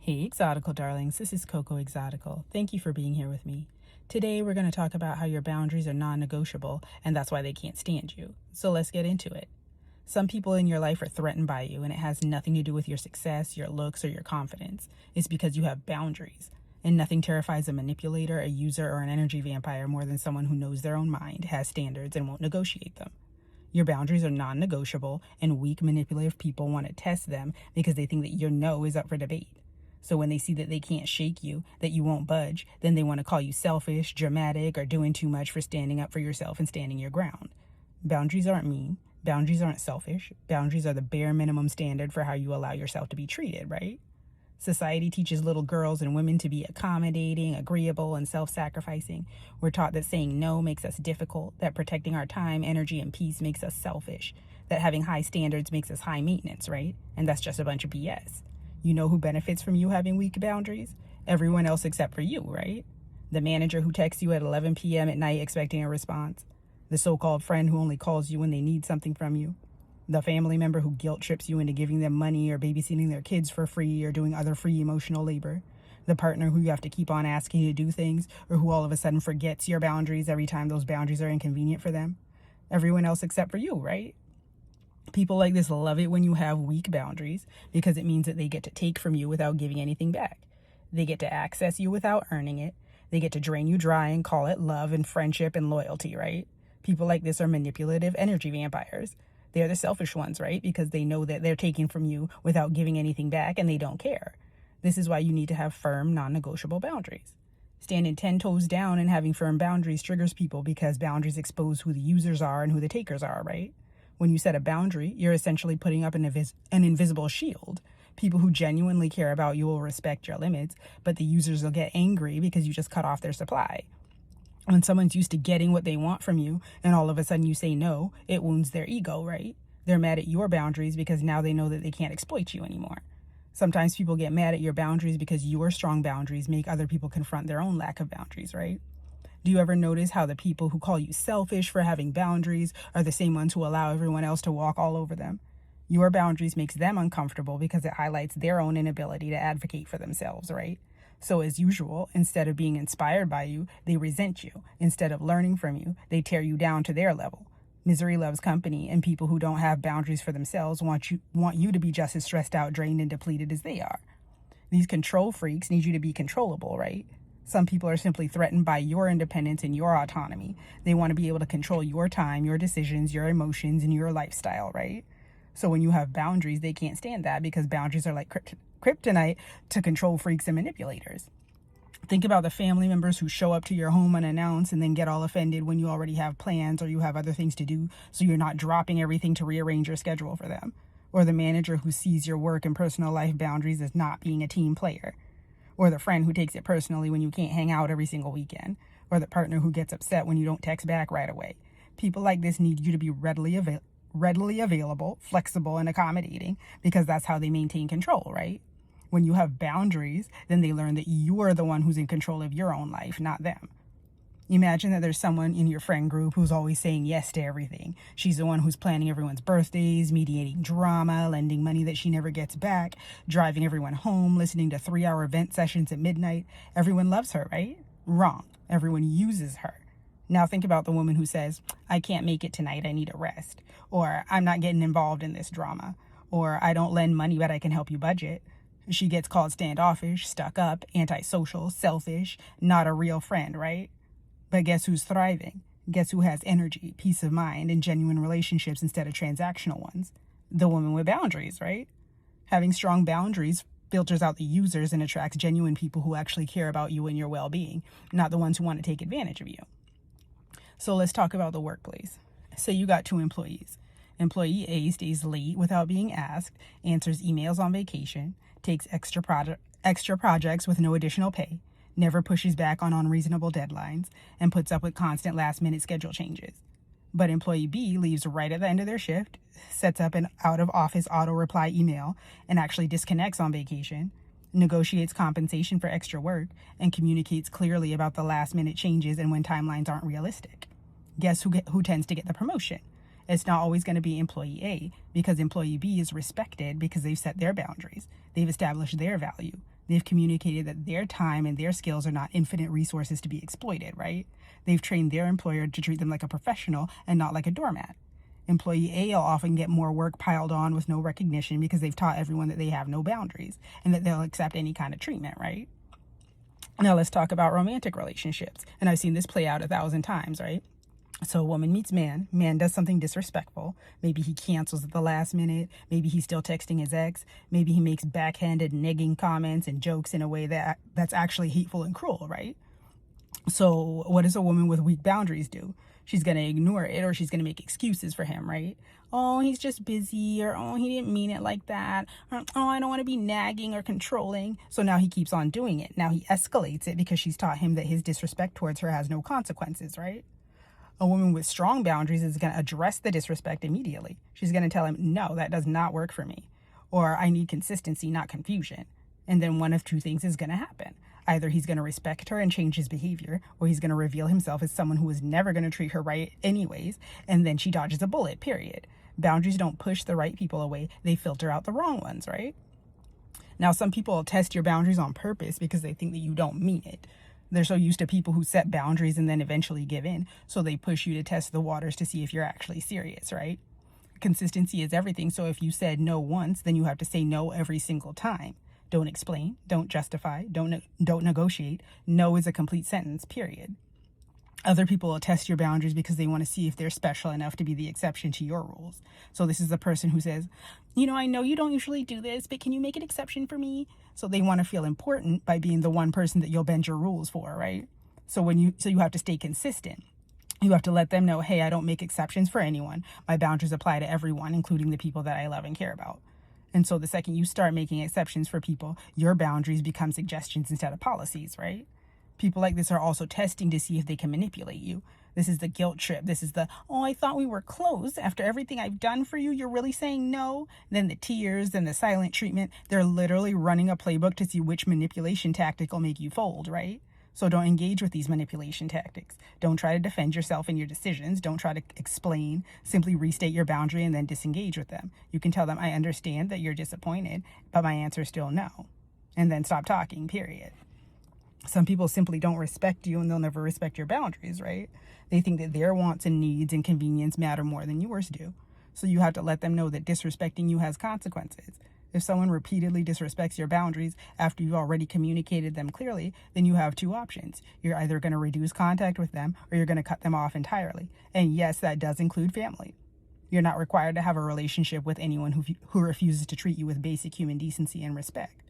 Hey, Exotical darlings, this is Coco Exotical. Thank you for being here with me. Today, we're going to talk about how your boundaries are non-negotiable, and that's why they can't stand you. So let's get into it. Some people in your life are threatened by you, and it has nothing to do with your success, your looks, or your confidence. It's because you have boundaries. And nothing terrifies a manipulator, a user, or an energy vampire more than someone who knows their own mind, has standards, and won't negotiate them. Your boundaries are non-negotiable, and weak, manipulative people want to test them because they think that your no is up for debate. So when they see that they can't shake you, that you won't budge, then they want to call you selfish, dramatic, or doing too much for standing up for yourself and standing your ground. Boundaries aren't mean. Boundaries aren't selfish. Boundaries are the bare minimum standard for how you allow yourself to be treated, right? Society teaches little girls and women to be accommodating, agreeable, and self-sacrificing. We're taught that saying no makes us difficult, that protecting our time, energy, and peace makes us selfish, that having high standards makes us high maintenance, right? And that's just a bunch of BS. You know who benefits from you having weak boundaries? Everyone else except for you, right? The manager who texts you at 11 p.m. at night expecting a response. The so-called friend who only calls you when they need something from you. The family member who guilt trips you into giving them money or babysitting their kids for free or doing other free emotional labor. The partner who you have to keep on asking to do things or who all of a sudden forgets your boundaries every time those boundaries are inconvenient for them. Everyone else except for you, right? People like this love it when you have weak boundaries because it means that they get to take from you without giving anything back. They get to access you without earning it. They get to drain you dry and call it love and friendship and loyalty, right? People like this are manipulative energy vampires. They're the selfish ones, right? Because they know that they're taking from you without giving anything back and they don't care. This is why you need to have firm, non-negotiable boundaries. Standing 10 toes down and having firm boundaries triggers people because boundaries expose who the users are and who the takers are, right? When you set a boundary, you're essentially putting up an invisible shield. People who genuinely care about you will respect your limits, but the users will get angry because you just cut off their supply. When someone's used to getting what they want from you and all of a sudden you say no, it wounds their ego, right? They're mad at your boundaries because now they know that they can't exploit you anymore. Sometimes people get mad at your boundaries because your strong boundaries make other people confront their own lack of boundaries, right? Do you ever notice how the people who call you selfish for having boundaries are the same ones who allow everyone else to walk all over them? Your boundaries makes them uncomfortable because it highlights their own inability to advocate for themselves, right? So as usual, instead of being inspired by you, they resent you. Instead of learning from you, they tear you down to their level. Misery loves company, and people who don't have boundaries for themselves want you to be just as stressed out, drained, and depleted as they are. These control freaks need you to be controllable, right? Some people are simply threatened by your independence and your autonomy. They want to be able to control your time, your decisions, your emotions, and your lifestyle, right? So when you have boundaries, they can't stand that because boundaries are like kryptonite to control freaks and manipulators. Think about the family members who show up to your home unannounced and then get all offended when you already have plans or you have other things to do, so you're not dropping everything to rearrange your schedule for them. Or the manager who sees your work and personal life boundaries as not being a team player. Or the friend who takes it personally when you can't hang out every single weekend. Or the partner who gets upset when you don't text back right away. People like this need you to be readily available, flexible, and accommodating because that's how they maintain control, right? When you have boundaries, then they learn that you're the one who's in control of your own life, not them. Imagine that there's someone in your friend group who's always saying yes to everything. She's the one who's planning everyone's birthdays, mediating drama, lending money that she never gets back, driving everyone home, listening to 3-hour vent sessions at midnight. Everyone loves her, right? Wrong. Everyone uses her. Now think about the woman who says, I can't make it tonight, I need a rest. Or I'm not getting involved in this drama. Or I don't lend money, but I can help you budget. She gets called standoffish, stuck up, antisocial, selfish, not a real friend, right? But guess who's thriving? Guess who has energy, peace of mind, and genuine relationships instead of transactional ones? The woman with boundaries, right? Having strong boundaries filters out the users and attracts genuine people who actually care about you and your well-being, not the ones who want to take advantage of you. So let's talk about the workplace. Say you got 2 employees. Employee A stays late without being asked, answers emails on vacation, takes extra projects with no additional pay, never pushes back on unreasonable deadlines, and puts up with constant last-minute schedule changes. But employee B leaves right at the end of their shift, sets up an out-of-office auto-reply email, and actually disconnects on vacation, negotiates compensation for extra work, and communicates clearly about the last-minute changes and when timelines aren't realistic. Guess who tends to get the promotion? It's not always going to be employee A because employee B is respected because they've set their boundaries. They've established their value. They've communicated that their time and their skills are not infinite resources to be exploited, right? They've trained their employer to treat them like a professional and not like a doormat. Employee A will often get more work piled on with no recognition because they've taught everyone that they have no boundaries and that they'll accept any kind of treatment, right? Now let's talk about romantic relationships. And I've seen this play out 1,000 times, right? So a woman meets man does something disrespectful. Maybe he cancels at the last minute. Maybe he's still texting his ex. Maybe he makes backhanded negging comments and jokes in a way that's actually hateful and cruel, right? So what does a woman with weak boundaries do? She's going to ignore it, or she's going to make excuses for him, right? Oh, he's just busy, or oh, he didn't mean it like that, or oh, I don't want to be nagging or controlling. So now he keeps on doing it. Now he escalates it because she's taught him that his disrespect towards her has no consequences, right? A woman with strong boundaries is going to address the disrespect immediately. She's going to tell him, no, that does not work for me. Or I need consistency, not confusion. And then one of two things is going to happen. Either he's going to respect her and change his behavior, or he's going to reveal himself as someone who is never going to treat her right anyways, and then she dodges a bullet, period. Boundaries don't push the right people away. They filter out the wrong ones, right? Now, some people will test your boundaries on purpose because they think that you don't mean it. They're so used to people who set boundaries and then eventually give in, so they push you to test the waters to see if you're actually serious, right? Consistency is everything, so if you said no once, then you have to say no every single time. Don't explain, don't justify, don't negotiate. No is a complete sentence, period. Other people will test your boundaries because they want to see if they're special enough to be the exception to your rules. So this is the person who says, I know you don't usually do this, but can you make an exception for me? So they want to feel important by being the one person that you'll bend your rules for, right? So you have to stay consistent. You have to let them know, hey, I don't make exceptions for anyone. My boundaries apply to everyone, including the people that I love and care about. And so the second you start making exceptions for people, your boundaries become suggestions instead of policies, right? People like this are also testing to see if they can manipulate you. This is the guilt trip. This is the, oh, I thought we were close. After everything I've done for you, you're really saying no? Then the tears, then the silent treatment. They're literally running a playbook to see which manipulation tactic will make you fold, right? So don't engage with these manipulation tactics. Don't try to defend yourself in your decisions. Don't try to explain. Simply restate your boundary and then disengage with them. You can tell them, I understand that you're disappointed, but my answer is still no. And then stop talking, period. Some people simply don't respect you and they'll never respect your boundaries, right? They think that their wants and needs and convenience matter more than yours do. So you have to let them know that disrespecting you has consequences. If someone repeatedly disrespects your boundaries after you've already communicated them clearly, then you have two options. You're either going to reduce contact with them or you're going to cut them off entirely. And yes, that does include family. You're not required to have a relationship with anyone who refuses to treat you with basic human decency and respect.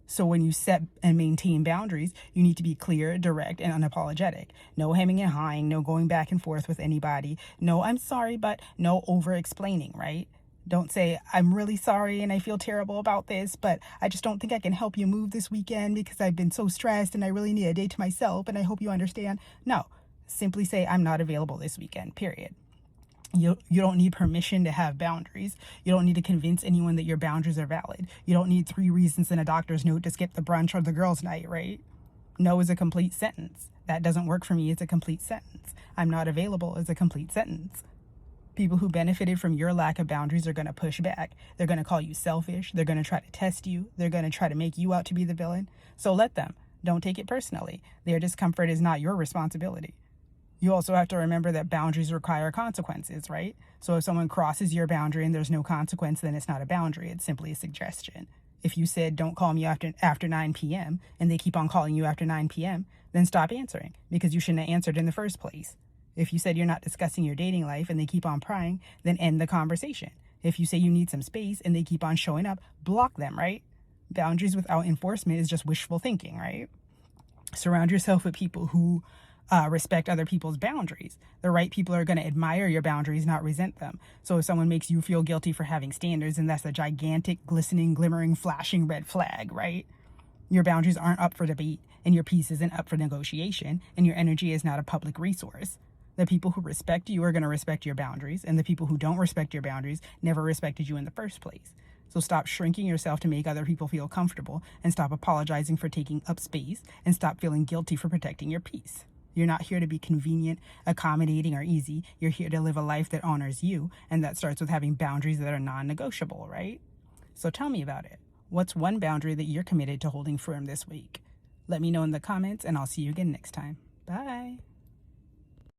So when you set and maintain boundaries, you need to be clear, direct, and unapologetic. No hemming and hawing, no going back and forth with anybody. No, I'm sorry, but no over-explaining, right? Don't say, I'm really sorry and I feel terrible about this, but I just don't think I can help you move this weekend because I've been so stressed and I really need a day to myself and I hope you understand. No, simply say, I'm not available this weekend, period. You don't need permission to have boundaries. You don't need to convince anyone that your boundaries are valid. You don't need 3 reasons in a doctor's note to skip the brunch or the girls' night, right? No is a complete sentence. That doesn't work for me is a complete sentence. I'm not available is a complete sentence. People who benefited from your lack of boundaries are going to push back. They're going to call you selfish. They're going to try to test you. They're going to try to make you out to be the villain. So let them. Don't take it personally. Their discomfort is not your responsibility. You also have to remember that boundaries require consequences, right? So if someone crosses your boundary and there's no consequence, then it's not a boundary. It's simply a suggestion. If you said, don't call me after 9 p.m. and they keep on calling you after 9 p.m., then stop answering because you shouldn't have answered in the first place. If you said you're not discussing your dating life and they keep on prying, then end the conversation. If you say you need some space and they keep on showing up, block them, right? Boundaries without enforcement is just wishful thinking, right? Surround yourself with people who respect other people's boundaries. The right people are going to admire your boundaries, not resent them. So if someone makes you feel guilty for having standards, then that's a gigantic, glistening, glimmering, flashing red flag, right? Your boundaries aren't up for debate, and your peace isn't up for negotiation, and your energy is not a public resource. The people who respect you are going to respect your boundaries, and the people who don't respect your boundaries never respected you in the first place. So stop shrinking yourself to make other people feel comfortable, and stop apologizing for taking up space, and stop feeling guilty for protecting your peace. You're not here to be convenient, accommodating, or easy. You're here to live a life that honors you, and that starts with having boundaries that are non-negotiable, right? So tell me about it. What's one boundary that you're committed to holding firm this week? Let me know in the comments, and I'll see you again next time. Bye.